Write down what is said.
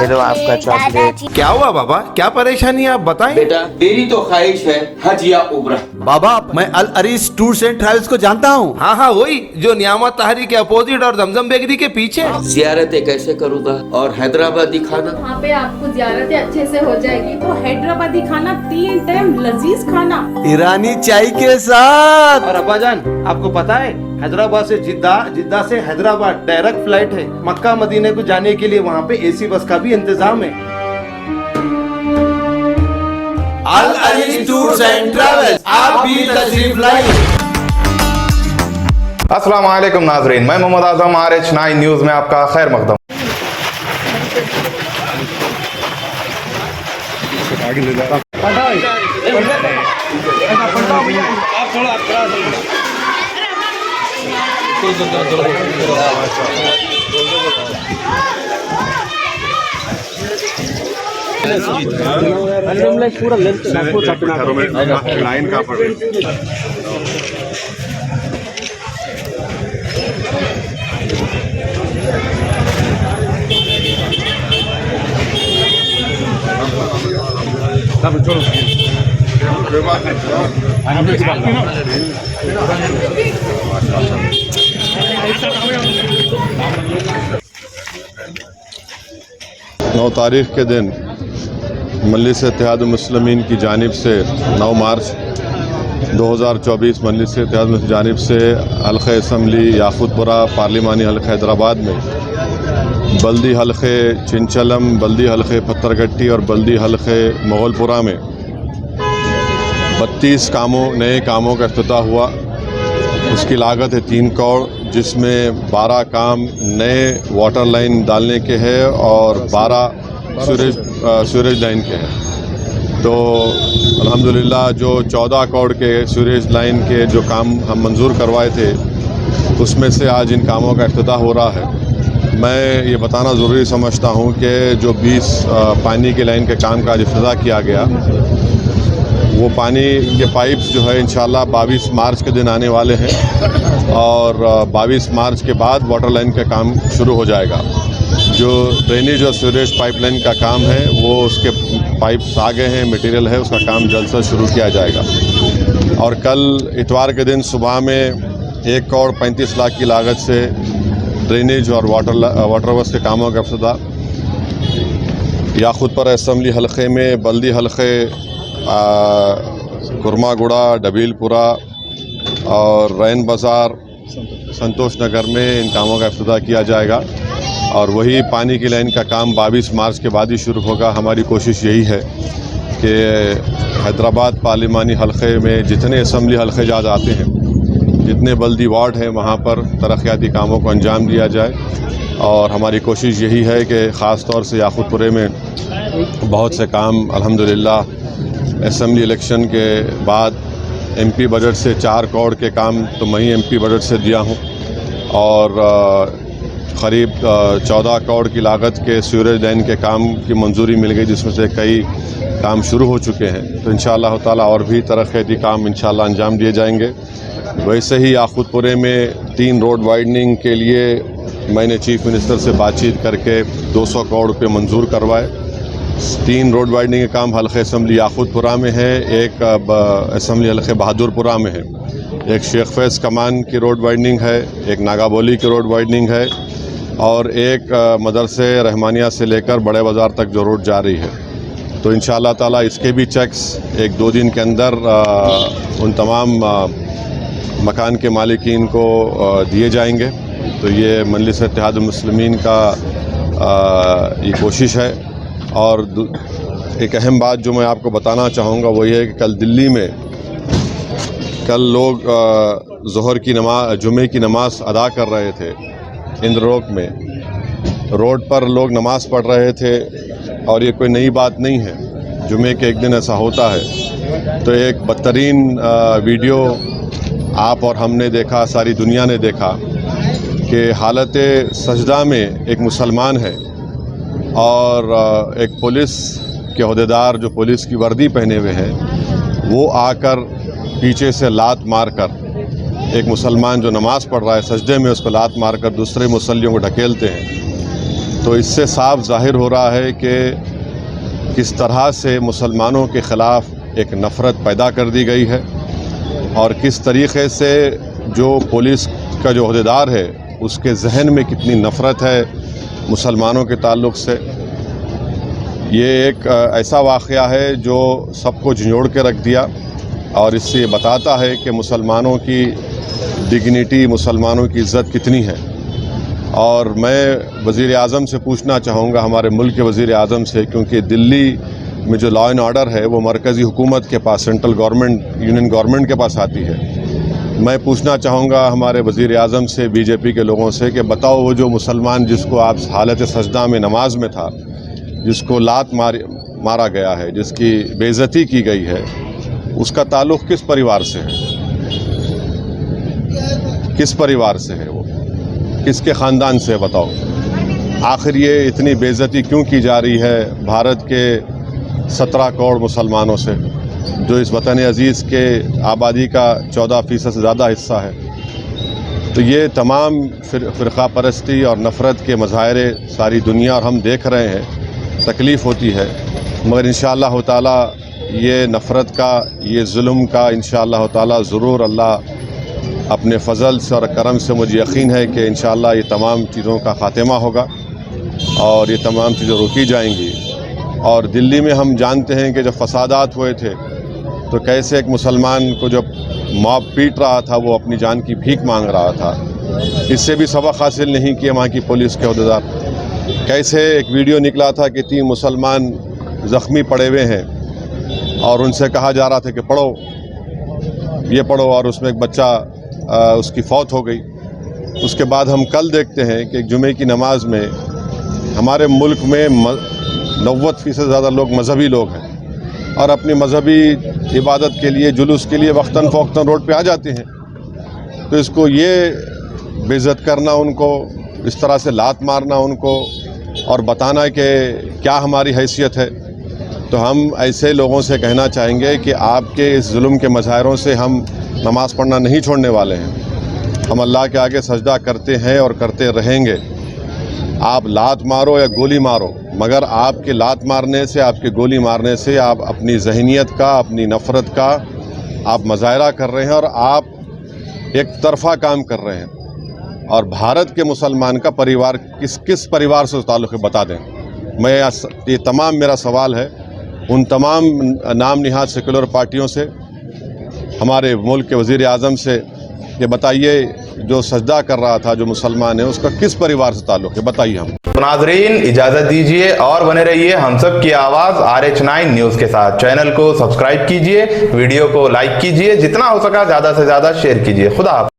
लो आपका चॉकलेट। क्या हुआ बाबा, क्या परेशानी है आप बताएं। बेटा मेरी तो ख्वाहिश है हज या उम्रा। बाबा मैं अल अरीस टूर्स एंड ट्रैवल्स को जानता हूँ। हाँ हाँ वही जो नियामत ताहरी के अपोजिट और जमजम बेकरी के पीछे। जियारतें कैसे करूँगा और हैदराबादी खाना? वहाँ पे आपको जियारतें अच्छे से हो जाएगी। वो हैदराबादी खाना 3 टाइम लजीज खाना ईरानी चाय के साथ। और अब्बाजान आपको पता है हैदराबाद से जिद्दा, जिद्दा से हैदराबाद डायरेक्ट फ्लाइट है। मक्का मदीने को जाने के लिए वहाँ पे एसी बस का भी इंतजाम है। अल अरीस टूर्स एंड ट्रैवल्स, आप भी तशरीफ लाइए। अस्सलाम वालेकुम नाजरीन, मैं मोहम्मद आजम RH9 न्यूज़ में आपका खैर मकदम। लाइन का नौ तारीख के दिन मजलिस इत्तेहाद मुस्लिमीन की जानिब से 9 मार्च 2024 मजलिस इत्तेहाद मुस्लिमीन की जानिब से हल्क़े असम्बली याक़ूतपुरा पार्लिमानी हल्क़ा हैदराबाद में बल्दी हल्क़े चिंचलम, बल्दी हल्क़े पत्थरगट्टी और बल्दी हल्क़े मुग़लपुरा में 32 नए कामों का इफ्तिताह हुआ। उसकी लागत है 3 करोड़, जिसमें 12 काम नए वाटर लाइन डालने के हैं और 12 सीवरेज लाइन के हैं। तो अल्हम्दुलिल्लाह जो 14 करोड़ के सीवरेज लाइन के जो काम हम मंजूर करवाए थे उसमें से आज इन कामों का इफ्तिताह हो रहा है। मैं ये बताना ज़रूरी समझता हूँ कि जो 20 पानी की लाइन के काम का आज इफ्तिताह किया गया, वो पानी के पाइप्स जो है इंशाल्लाह 22 मार्च के दिन आने वाले हैं और 22 मार्च के बाद वाटर लाइन का काम शुरू हो जाएगा। जो ड्रेनेज और सीवरेज पाइपलाइन का काम है वो उसके पाइप्स आ गए हैं, मटेरियल है, उसका काम जल्द से शुरू किया जाएगा। और कल इतवार के दिन सुबह में 1 करोड़ 35 लाख की लागत से ड्रेनेज और वाटर वर्क्स के कामों का इफ्तिताह याक़ूतपुरा असम्बली हल्क़े में, बल्दी हल्क़े कुरमागुड़ा, डबीलपुरा और रैन बाज़ार, संतोष नगर में इन कामों का इफ्तिताह किया जाएगा। और वही पानी की लाइन का काम 22 मार्च के बाद ही शुरू होगा। हमारी कोशिश यही है कि हैदराबाद पार्लिमानी हल्क़े में जितने असम्बली हल्क़े जहाँ आते हैं, जितने बल्दी वार्ड हैं, वहाँ पर तरक्याती कामों को अंजाम दिया जाए। और हमारी कोशिश यही है कि ख़ास तौर से याक़ूतपुरे में बहुत से काम अल्हम्दुलिल्लाह असम्बली इलेक्शन के बाद MP बजट से 4 करोड़ के काम तो मैं ही MP बजट से दिया हूँ और क़रीब 14 करोड़ की लागत के सीवरेज लाइन के काम की मंजूरी मिल गई, जिसमें से कई काम शुरू हो चुके हैं। तो इंशाअल्लाह ताला और भी तरक्याती काम इंशाअल्लाह अंजाम दिए जाएंगे। वैसे ही याक़ूतपुरे में 3 रोड वाइडनिंग के लिए मैंने चीफ मिनिस्टर से बातचीत करके 200 करोड़ रुपये मंजूर करवाए। 3 रोड वाइडनिंग के काम हल्क़े असम्बली याक़ूतपुरा में है, एक असम्बली हल्क़े बहादुरपुरा में है, एक शेख फैज़ कमान की रोड वाइडनिंग है, एक नागाबोली की रोड वाइडनिंग है और एक मदरसे रहमानिया से लेकर बड़े बाज़ार तक जो रोड जा रही है। तो इंशाअल्लाह ताला इसके भी चेक्स 1-2 दिन के अंदर उन तमाम मकान के मालिकीन को दिए जाएंगे। तो ये मजलिस इत्तेहाद मुस्लिमीन का ये कोशिश है। और एक अहम बात जो मैं आपको बताना चाहूँगा वो ये है कि कल दिल्ली में लोग ज़ोहर की नमाज, जुमे की नमाज अदा कर रहे थे इंद्र रोक में। रोड पर लोग नमाज़ पढ़ रहे थे और ये कोई नई बात नहीं है, जुमे के एक दिन ऐसा होता है। तो एक बदतरीन वीडियो आप और हमने देखा, सारी दुनिया ने देखा कि हालत सजदा में एक मुसलमान है और एक पुलिस के अहदेदार जो पुलिस की वर्दी पहने हुए हैं वो आकर पीछे से लात मारकर एक मुसलमान जो नमाज़ पढ़ रहा है सजदे में उसको लात मारकर दूसरे मुसल्लियों को ढकेलते हैं। تو اس سے صاف ظاہر ہو رہا ہے کہ کس طرح سے مسلمانوں کے خلاف ایک نفرت پیدا کر دی گئی ہے اور کس طریقے سے جو پولیس کا جو عہدیدار ہے اس کے ذہن میں کتنی نفرت ہے مسلمانوں کے تعلق سے. یہ ایک ایسا واقعہ ہے جو سب کو جھنجھوڑ کے رکھ دیا اور اس سے یہ بتاتا ہے کہ مسلمانوں کی ڈگنیٹی، مسلمانوں کی عزت کتنی ہے. اور میں وزیر اعظم سے پوچھنا چاہوں گا، ہمارے ملک کے وزیر اعظم سے، کیونکہ دلی میں جو لا اینڈ آرڈر ہے وہ مرکزی حکومت کے پاس، سینٹرل گورنمنٹ، یونین گورنمنٹ کے پاس آتی ہے. میں پوچھنا چاہوں گا ہمارے وزیر اعظم سے، بی جے پی کے لوگوں سے کہ بتاؤ وہ جو مسلمان جس کو آپ حالت سجدہ میں نماز میں تھا، جس کو لات مارا گیا ہے، جس کی بے عزتی کی گئی ہے، اس کا تعلق کس پریوار سے ہے؟ کس پریوار سے ہے؟ وہ کس کے خاندان سے؟ بتاؤ. آخر یہ اتنی بے عزتی کیوں کی جا رہی ہے بھارت کے 17 کروڑ مسلمانوں سے، جو اس وطن عزیز کے آبادی کا 14% سے زیادہ حصہ ہے؟ تو یہ تمام فرقہ پرستی اور نفرت کے مظاہرے ساری دنیا اور ہم دیکھ رہے ہیں. تکلیف ہوتی ہے، مگر انشاءاللہ تعالی یہ نفرت کا، یہ ظلم کا انشاءاللہ تعالی ضرور اللہ اپنے فضل سے اور کرم سے، مجھے یقین ہے کہ انشاءاللہ یہ تمام چیزوں کا خاتمہ ہوگا اور یہ تمام چیزیں روکی جائیں گی. اور دلی میں ہم جانتے ہیں کہ جب فسادات ہوئے تھے تو کیسے ایک مسلمان کو جب موب پیٹ رہا تھا وہ اپنی جان کی بھیک مانگ رہا تھا. اس سے بھی سبق حاصل نہیں کیا وہاں کی پولیس کے عہدیدار. کیسے ایک ویڈیو نکلا تھا کہ 3 مسلمان زخمی پڑے ہوئے ہیں اور ان سے کہا جا رہا تھا کہ پڑھو، یہ پڑھو، اور اس میں ایک بچہ اس کی فوت ہو گئی. اس کے بعد ہم کل دیکھتے ہیں کہ ایک جمعے کی نماز میں ہمارے ملک میں 90% سے زیادہ لوگ مذہبی لوگ ہیں اور اپنی مذہبی عبادت کے لیے، جلوس کے لیے وقتاً فوقتاً روڈ پہ آ جاتے ہیں. تو اس کو یہ بے عزت کرنا، ان کو اس طرح سے لات مارنا ان کو اور بتانا کہ کیا ہماری حیثیت ہے، تو ہم ایسے لوگوں سے کہنا چاہیں گے کہ آپ کے اس ظلم کے مظاہروں سے ہم نماز پڑھنا نہیں چھوڑنے والے ہیں. ہم اللہ کے آگے سجدہ کرتے ہیں اور کرتے رہیں گے. آپ لات مارو یا گولی مارو، مگر آپ کے لات مارنے سے، آپ کے گولی مارنے سے آپ اپنی ذہنیت کا، اپنی نفرت کا آپ مظاہرہ کر رہے ہیں اور آپ ایک طرفہ کام کر رہے ہیں. اور بھارت کے مسلمان کا پریوار کس پریوار سے تعلق ہے بتا دیں. میں یہ تمام میرا سوال ہے ان تمام نام نہاد سیکولر پارٹیوں سے، ہمارے ملک کے وزیر اعظم سے کہ بتائیے جو سجدہ کر رہا تھا جو مسلمان ہے اس کا کس پریوار سے تعلق ہے، بتائیے. ہم ناظرین اجازت دیجیے اور بنے رہیے ہم سب کی آواز RH9 نیوز کے ساتھ. چینل کو سبسکرائب کیجیے، ویڈیو کو لائک کیجیے، جتنا ہو سکا زیادہ سے زیادہ شیئر کیجیے. خدا حافظ.